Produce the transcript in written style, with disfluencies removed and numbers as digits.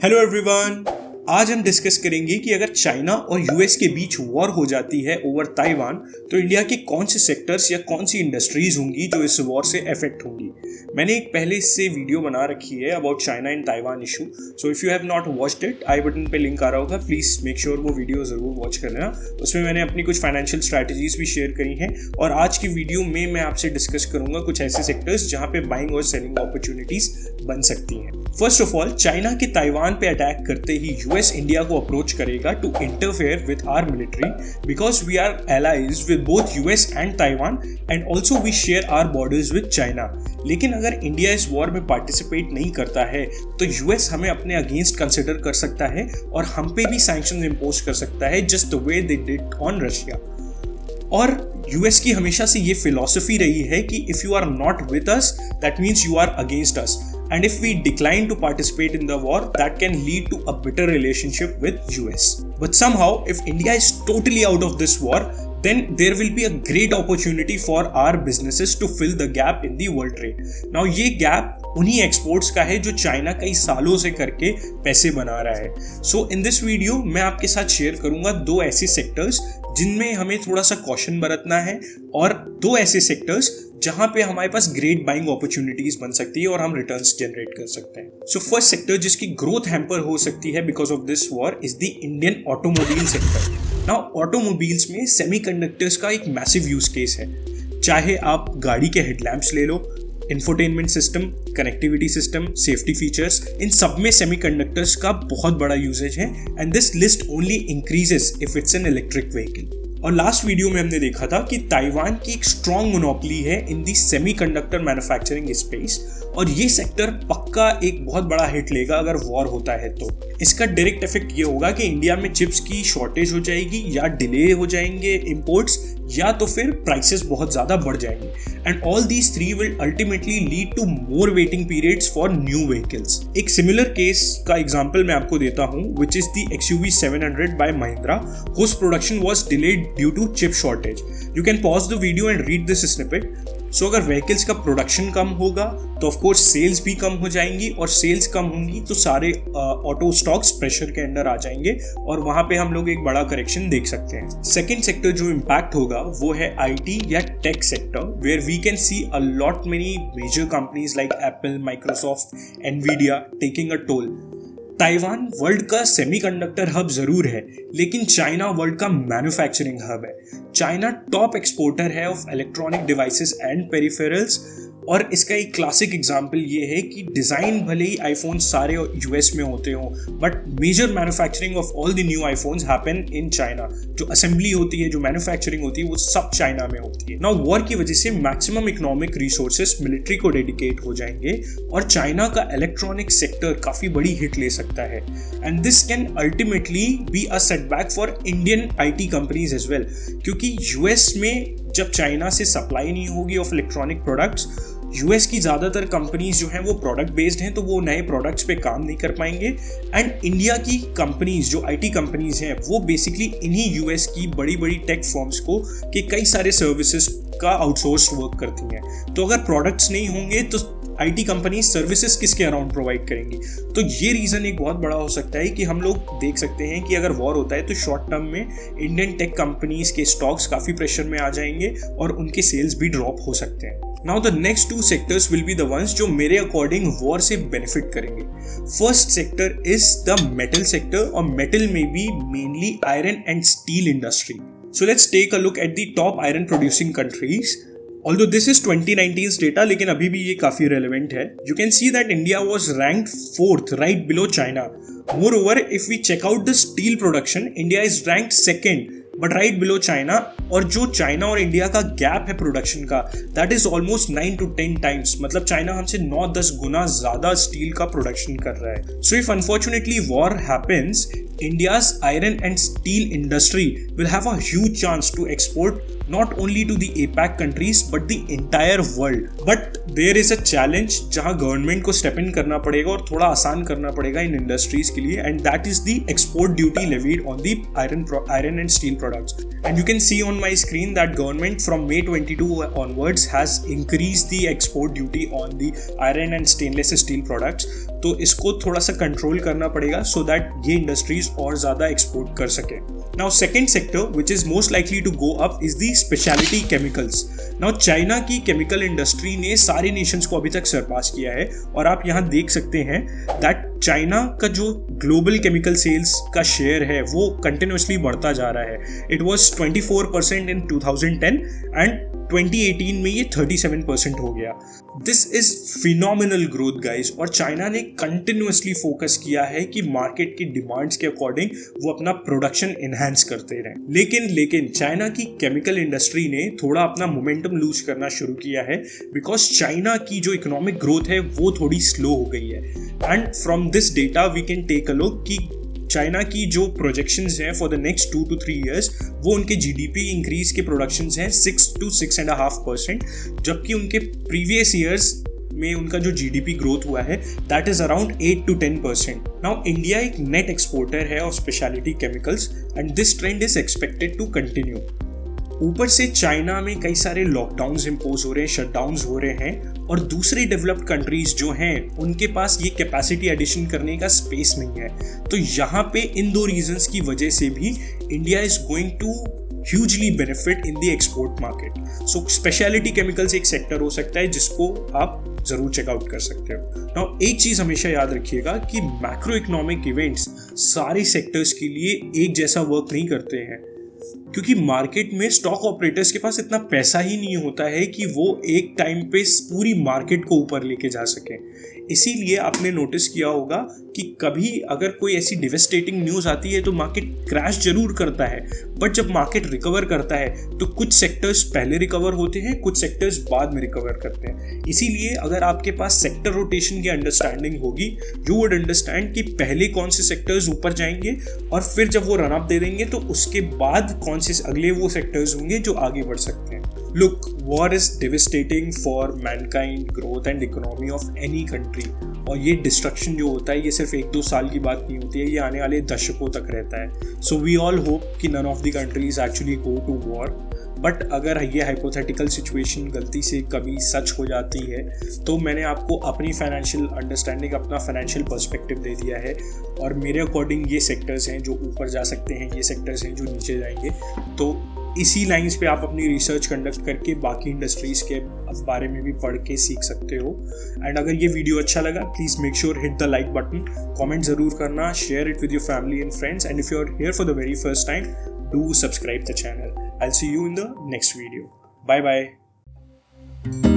Hello everyone, आज हम discuss करेंगे कि अगर चाइना और यूएस के बीच वॉर हो जाती है ओवर ताइवान तो इंडिया के कौन से सेक्टर्स या कौन सी इंडस्ट्रीज होंगी जो इस वॉर से अफेक्ट होंगी। मैंने एक पहले इससे वीडियो बना रखी है about China and Taiwan issue, so if you have not watched it, I button पे लिंक आ रहा होगा, प्लीज़ मेक श्योर वो वीडियो ज़रूर वॉच कर लेना। उसमें मैंने अपनी कुछ फाइनेंशियल स्ट्रैटेजीज भी शेयर करी हैं और आज की वीडियो में मैं आपसे डिस्कस करूंगा कुछ ऐसे सेक्टर्स जहाँ पे बाइंग और सेलिंग अपॉर्चुनिटीज बन सकती हैं। फर्स्ट ऑफ ऑल, चाइना के ताइवान पे अटैक करते ही यूएस इंडिया को अप्रोच करेगा to interfere with our military because we are allies with both US and Taiwan and also we share our borders with China. लेकिन अगर India इस war में पार्टिसिपेट नहीं करता है तो यूएस हमें अपने अगेंस्ट कंसिडर कर सकता है और हम पे भी सैंक्शंस इंपोज कर सकता है just the way they did on Russia. और यूएस की हमेशा से ये फिलॉसफी रही है कि if you are not with us that means you are against us, and if we decline to participate in the war that can lead to a bitter relationship with US. But somehow if India is totally out of this war, then there will be a great opportunity for our businesses to fill the gap in the world trade. Now ये gap उन्हीं exports का है जो China कई सालों से करके पैसे बना रहा है। सो इन दिस वीडियो मैं आपके साथ शेयर करूंगा दो ऐसे सेक्टर्स जिनमें हमें थोड़ा सा कॉशन बरतना है और दो ऐसे सेक्टर्स जहां पे हमारे पास ग्रेट बाइंग अपॉर्चुनिटीज बन सकती है और हम रिटर्न्स जनरेट कर सकते हैं। सो फर्स्ट सेक्टर जिसकी ग्रोथ हैम्पर हो सकती है because of this war is the Indian automobile sector. Now automobiles में सेमीकंडक्टर्स का एक मैसिव यूज केस है। चाहे आप गाड़ी के हेडलैम्प्स ले लो, infotainment system, connectivity system, safety features, इन सब में सेमीकंडक्टर्स का बहुत बड़ा यूजेज है and this list only increases if it's an electric vehicle. और लास्ट वीडियो में हमने देखा था कि ताइवान की एक स्ट्रॉन्ग मोनोपोली है इन दी सेमीकंडक्टर मैन्युफैक्चरिंग स्पेस और ये सेक्टर पक्का एक बहुत बड़ा हिट लेगा अगर वॉर होता है तो। इसका डायरेक्ट इफेक्ट ये होगा कि इंडिया में चिप्स की शॉर्टेज हो जाएगी या डिले हो जाएंगे इंपोर्ट्स या तो फिर प्राइसेस बहुत ज़्यादा बढ़ जाएंगे and all these three will ultimately lead to more waiting periods for new vehicles. एक सिमिलर केस का एग्जांपल मैं आपको देता हूँ which is the XUV 700 by Mahindra whose production was delayed due to chip shortage. You can pause the video and read this snippet. So अगर vehicles का production कम होगा तो ऑफ कोर्स सेल्स भी कम हो जाएंगी और सेल्स कम होंगी तो सारे ऑटो स्टॉक्स प्रेशर के अंडर आ जाएंगे और वहां पे हम लोग एक बड़ा करेक्शन देख सकते हैं। सेकेंड सेक्टर जो इम्पैक्ट होगा वो है IT या tech sector where we can see a lot many major companies like Apple, Microsoft, Nvidia taking a toll. Taiwan world का सेमीकंडक्टर हब जरूर है लेकिन चाइना वर्ल्ड का मैन्युफैक्चरिंग हब है। चाइना टॉप एक्सपोर्टर है of electronic devices and peripherals और इसका एक क्लासिक एग्जांपल ये है कि डिज़ाइन भले ही आईफोन सारे यूएस में होते हों but major manufacturing of all the new iPhones happen in China. जो असेंबली होती है, जो मैन्युफैक्चरिंग होती है वो सब चाइना में होती है। नाउ वॉर की वजह से मैक्सिमम इकोनॉमिक रिसोर्सेस मिलिट्री को डेडिकेट हो जाएंगे और चाइना का इलेक्ट्रॉनिक सेक्टर काफ़ी बड़ी हिट ले सकता है and this can ultimately be a setback for Indian IT companies as well क्योंकि यूएस में जब चाइना से सप्लाई नहीं होगी ऑफ इलेक्ट्रॉनिक प्रोडक्ट्स, यूएस की ज़्यादातर कंपनीज जो हैं वो प्रोडक्ट बेस्ड हैं तो वो नए प्रोडक्ट्स पे काम नहीं कर पाएंगे एंड इंडिया की कंपनीज जो IT कंपनीज हैं वो बेसिकली इन्हीं यूएस की बड़ी बड़ी टेक फर्म्स को के कई सारे सर्विसेज का आउटसोर्स वर्क करती हैं। तो अगर प्रोडक्ट्स नहीं होंगे तो IT कंपनी सर्विसेज किसके अराउंड प्रोवाइड करेंगी। तो ये रीज़न एक बहुत बड़ा हो सकता है कि हम लोग देख सकते हैं कि अगर वॉर होता है तो शॉर्ट टर्म में इंडियन टेक कंपनीज के स्टॉक्स काफ़ी प्रेशर में आ जाएंगे और उनके सेल्स भी ड्रॉप हो सकते हैं। Now the next two sectors will be the ones जो मेरे अकॉर्डिंग वॉर से बेनिफिट करेंगे। First sector is the metal sector और मेटल में भी mainly iron and steel industry. So let's take a look at the top iron producing countries. Although this is 2019's data, लेकिन अभी भी ये काफ़ी relevant है। You can see that India was ranked 4th right below China. Moreover, if we check out the steel production, India is ranked 2nd but right below China और जो China और India का गैप है production का that is almost 9 to 10 times. मतलब China हमसे 9-10 गुना ज्यादा steel का प्रोडक्शन कर रहा है। So if unfortunately war happens, India's iron and steel industry will have a huge chance to export not only to the APAC countries but the entire world. But there is a challenge जहाँ government को step in करना पड़ेगा और थोड़ा आसान करना पड़ेगा इन industries के लिए and that is the export duty levied on the iron and steel products. And you can see on my screen that government from May 22 onwards has increased the export duty on the iron and stainless steel products. तो इसको थोड़ा सा control करना पड़ेगा so that ये industries और ज़्यादा export कर सके। Now second sector which is most likely to go up is the specialty chemicals. Now China की केमिकल इंडस्ट्री ने सारे नेशंस को अभी तक सरपास किया है और आप यहाँ देख सकते हैं दैट चाइना का जो ग्लोबल केमिकल सेल्स का शेयर है वो कंटिन्यूसली बढ़ता जा रहा है। इट वॉज 24% इन 2010 एंड 2018 में ये 37% हो गया। This is phenomenal growth guys, और चाइना ने कंटिन्यूसली फोकस किया है कि मार्केट की डिमांड्स के अकॉर्डिंग वो अपना प्रोडक्शन एनहांस करते रहें। लेकिन चाइना की केमिकल इंडस्ट्री ने थोड़ा अपना मोमेंटम लूज करना शुरू किया है बिकॉज चाइना की जो इकोनॉमिक ग्रोथ है वो थोड़ी स्लो हो गई है। And from this data we can take a look कि चाइना की जो प्रोजेक्शंस हैं for the next 2 to 3 years वो उनके जीडीपी इंक्रीज के प्रोडक्शंस हैं 6 to 6.5%, जबकि उनके प्रीवियस ईयर्स में उनका जो जीडीपी ग्रोथ हुआ है that is around 8 to 10%। Now India एक नेट एक्सपोर्टर है of specialty chemicals and this trend is expected to continue. ऊपर से चाइना में कई सारे लॉकडाउन्स इम्पोज हो रहे हैं, शटडाउन्स हो रहे हैं, और दूसरी डेवलप्ड कंट्रीज जो हैं उनके पास ये कैपेसिटी एडिशन करने का स्पेस नहीं है। तो यहाँ पे इन दो रीजंस की वजह से भी India is going to hugely benefit in the export market. So specialty chemicals एक सेक्टर हो सकता है जिसको आप जरूर चेकआउट कर सकते हो। नाउ एक चीज हमेशा याद रखिएगा कि मैक्रो इकोनॉमिक इवेंट्स सारे सेक्टर्स के लिए एक जैसा वर्क नहीं करते हैं, क्योंकि मार्केट में स्टॉक ऑपरेटर्स के पास इतना पैसा ही नहीं होता है कि वो एक टाइम पे पूरी मार्केट को ऊपर लेके जा सके। इसीलिए आपने नोटिस किया होगा कि कभी अगर कोई ऐसी डिवेस्टेटिंग न्यूज़ आती है तो मार्केट क्रैश जरूर करता है, बट जब मार्केट रिकवर करता है तो कुछ सेक्टर्स पहले रिकवर होते हैं, कुछ सेक्टर्स बाद में रिकवर करते हैं। इसीलिए अगर आपके पास सेक्टर रोटेशन की अंडरस्टैंडिंग होगी, यू वुड अंडरस्टैंड कि पहले कौन से सेक्टर्स ऊपर जाएंगे और फिर जब वो रन अप दे देंगे तो उसके बाद कौन से अगले वो सेक्टर्स होंगे जो आगे बढ़ सकते हैं। Look, war is devastating for mankind, growth and economy of any country. और ये डिस्ट्रक्शन जो होता है ये सिर्फ 1-2 साल की बात नहीं होती है, ये आने वाले दशकों तक रहता है। So we all hope कि none of the countries actually go to war. But अगर ये हाइपोथेटिकल सिचुएशन गलती से कभी सच हो जाती है तो मैंने आपको अपनी फाइनेंशियल अंडरस्टैंडिंग, अपना फाइनेंशियल पर्सपेक्टिव दे दिया है, और मेरे अकॉर्डिंग ये सेक्टर्स हैं जो ऊपर जा सकते हैं, ये सेक्टर्स हैं जो नीचे जाएंगे। तो इसी लाइंस पे आप अपनी रिसर्च कंडक्ट करके बाकी इंडस्ट्रीज़ के बारे में भी पढ़ के सीख सकते हो। एंड अगर ये वीडियो अच्छा लगा please make sure hit the like button, comment ज़रूर करना, share it with your family and friends, and if you are here for the very first time do subscribe the channel. I'll see you in the next video. Bye bye.